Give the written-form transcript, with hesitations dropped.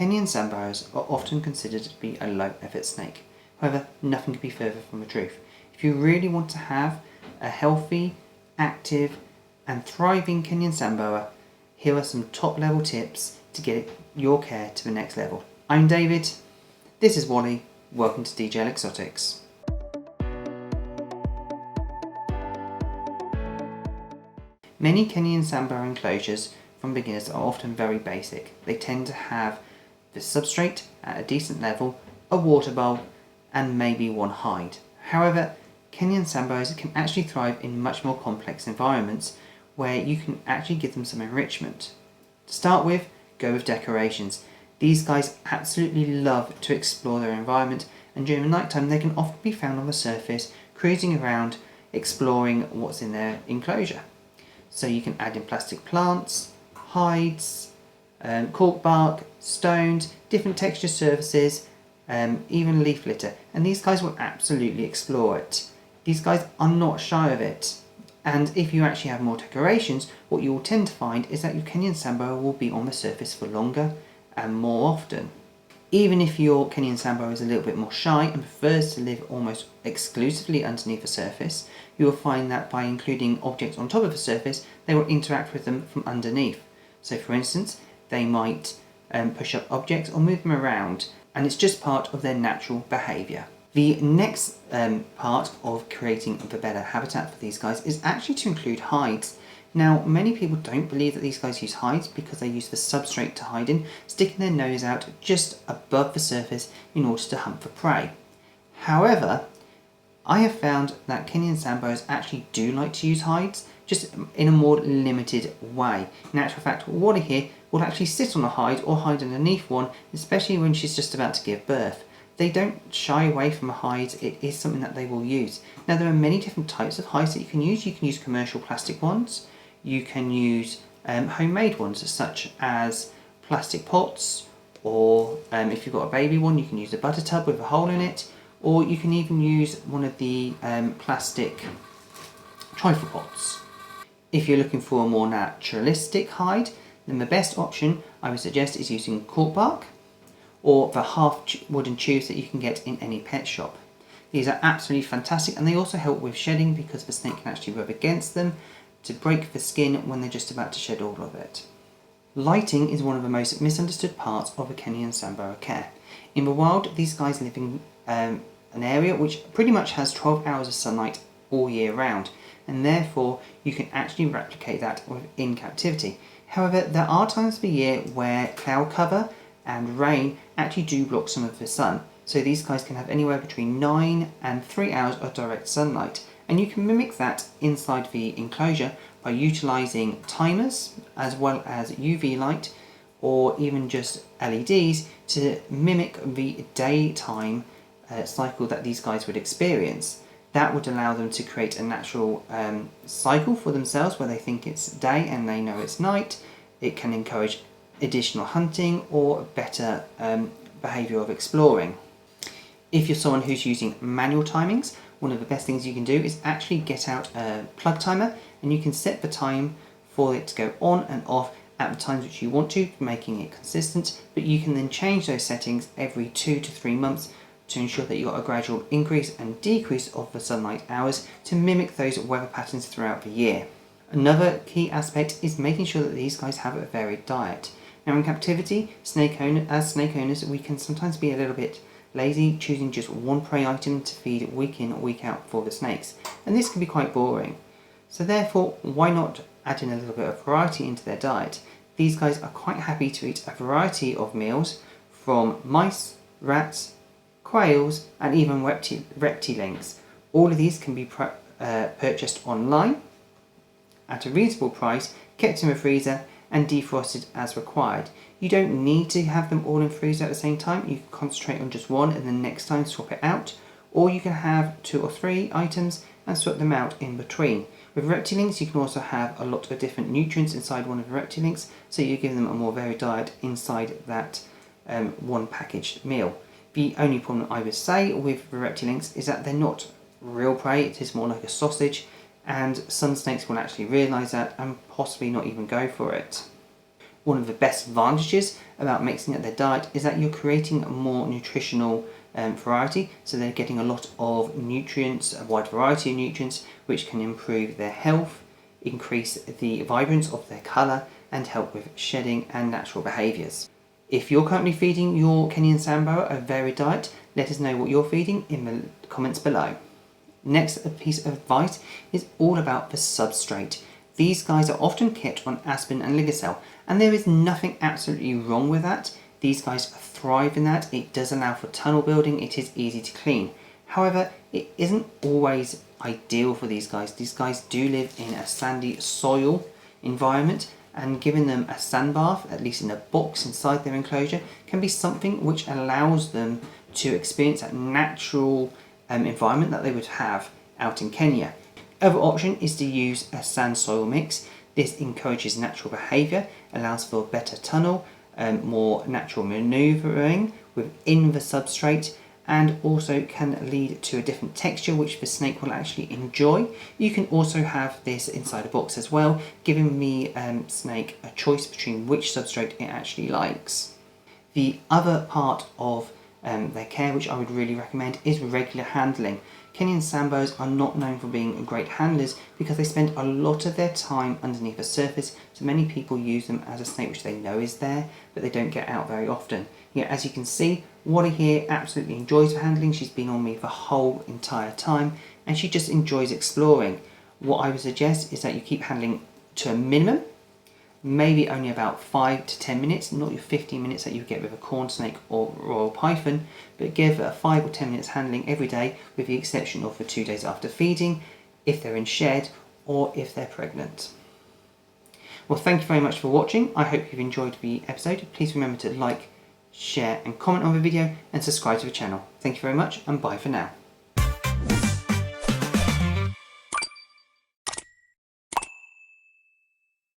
Kenyan Sand Boas are often considered to be a low effort snake. However, nothing could be further from the truth. If you really want to have a healthy, active and thriving Kenyan Sand Boa, here are some top level tips to get your care to the next level. I'm David, this is Wally, welcome to DJL Exotics. Many Kenyan Sand Boa enclosures from beginners are often very basic. They tend to have the substrate at a decent level, a water bowl and maybe one hide. However, Kenyan Sand Boas can actually thrive in much more complex environments where you can actually give them some enrichment. To start with, go with decorations. These guys absolutely love to explore their environment, and during the night time they can often be found on the surface cruising around exploring what's in their enclosure. So you can add in plastic plants, hides, cork bark, stones, different texture surfaces, even leaf litter, and these guys will absolutely explore it. These guys are not shy of it, and if you actually have more decorations, what you will tend to find is that your Kenyan Sand Boa will be on the surface for longer and more often. Even if your Kenyan Sand Boa is a little bit more shy and prefers to live almost exclusively underneath the surface, you will find that by including objects on top of the surface, they will interact with them from underneath. So for instance, they might push up objects or move them around, and it's just part of their natural behaviour. The next part of creating the better habitat for these guys is actually to include hides. Now, many people don't believe that these guys use hides because they use the substrate to hide in, sticking their nose out just above the surface in order to hunt for prey. However, I have found that Kenyan Sand Boas actually do like to use hides, just in a more limited way. In actual fact, Wally here will actually sit on a hide or hide underneath one, especially when she's just about to give birth. They don't shy away from a hide, it is something that they will use. Now, there are many different types of hides that you can use. You can use commercial plastic ones, you can use homemade ones such as plastic pots, or if you've got a baby one, you can use a butter tub with a hole in it, or you can even use one of the plastic trifle pots. If you're looking for a more naturalistic hide, then the best option I would suggest is using cork bark or the half wooden tubes that you can get in any pet shop. These are absolutely fantastic, and they also help with shedding because the snake can actually rub against them to break the skin when they're just about to shed all of it. Lighting is one of the most misunderstood parts of a Kenyan Sand Boa care. In the wild, these guys live in an area which pretty much has 12 hours of sunlight all year round, and therefore you can actually replicate that in captivity. However, there are times of the year where cloud cover and rain actually do block some of the sun, so these guys can have anywhere between 9 and 3 hours of direct sunlight, and you can mimic that inside the enclosure by utilising timers as well as UV light or even just LEDs to mimic the daytime cycle that these guys would experience. That would allow them to create a natural cycle for themselves where they think it's day and they know it's night. It can encourage additional hunting or better behaviour of exploring. If you're someone who's using manual timings, one of the best things you can do is actually get out a plug timer, and you can set the time for it to go on and off at the times which you want to, making it consistent, but you can then change those settings every 2 to 3 months to ensure that you've got a gradual increase and decrease of the sunlight hours to mimic those weather patterns throughout the year. Another key aspect is making sure that these guys have a varied diet. Now, in captivity, as snake owners, we can sometimes be a little bit lazy, choosing just one prey item to feed week in, week out for the snakes, and this can be quite boring. So therefore, why not add in a little bit of variety into their diet? These guys are quite happy to eat a variety of meals from mice, rats, quails, and even reptiles. All of these can be purchased online at a reasonable price, kept in the freezer and defrosted as required. You don't need to have them all in freezer at the same time. You can concentrate on just one and then next time swap it out, or you can have 2 or 3 items and swap them out in between. With reptiles, you can also have a lot of different nutrients inside one of the reptiles, so you give them a more varied diet inside that one packaged meal. The only problem I would say with the reptiles is that they're not real prey, it is more like a sausage, and some snakes will actually realise that and possibly not even go for it. One of the best advantages about mixing up their diet is that you're creating a more nutritional variety, so they're getting a lot of nutrients, a wide variety of nutrients, which can improve their health, increase the vibrance of their colour, and help with shedding and natural behaviours. If you're currently feeding your Kenyan Sand Boa a varied diet, let us know what you're feeding in the comments below. Next piece of advice is all about the substrate. These guys are often kept on aspirin and Ligocell, and there is nothing absolutely wrong with that. These guys thrive in that. It does allow for tunnel building, it is easy to clean. However, it isn't always ideal for these guys. These guys do live in a sandy soil environment, and giving them a sand bath, at least in a box inside their enclosure, can be something which allows them to experience that natural environment that they would have out in Kenya. Other option is to use a sand soil mix. This encourages natural behaviour, allows for better tunnel, more natural manoeuvring within the substrate, and also can lead to a different texture which the snake will actually enjoy. You can also have this inside a box as well, giving the snake a choice between which substrate it actually likes. The other part of their care, which I would really recommend, is regular handling. Kenyan Sand Boas are not known for being great handlers because they spend a lot of their time underneath the surface, so many people use them as a snake which they know is there, but they don't get out very often. Yeah, as you can see, Wally here absolutely enjoys handling. She's been on me the whole entire time, and she just enjoys exploring. What I would suggest is that you keep handling to a minimum, maybe only about 5 to 10 minutes, not your 15 minutes that you get with a corn snake or royal python, but give a 5 or 10 minutes handling every day, with the exception of the 2 days after feeding, if they're in shed or if they're pregnant. Well, thank you very much for watching. I hope you've enjoyed the episode. Please remember to like, share and comment on the video, and subscribe to the channel. Thank you very much, and bye for now.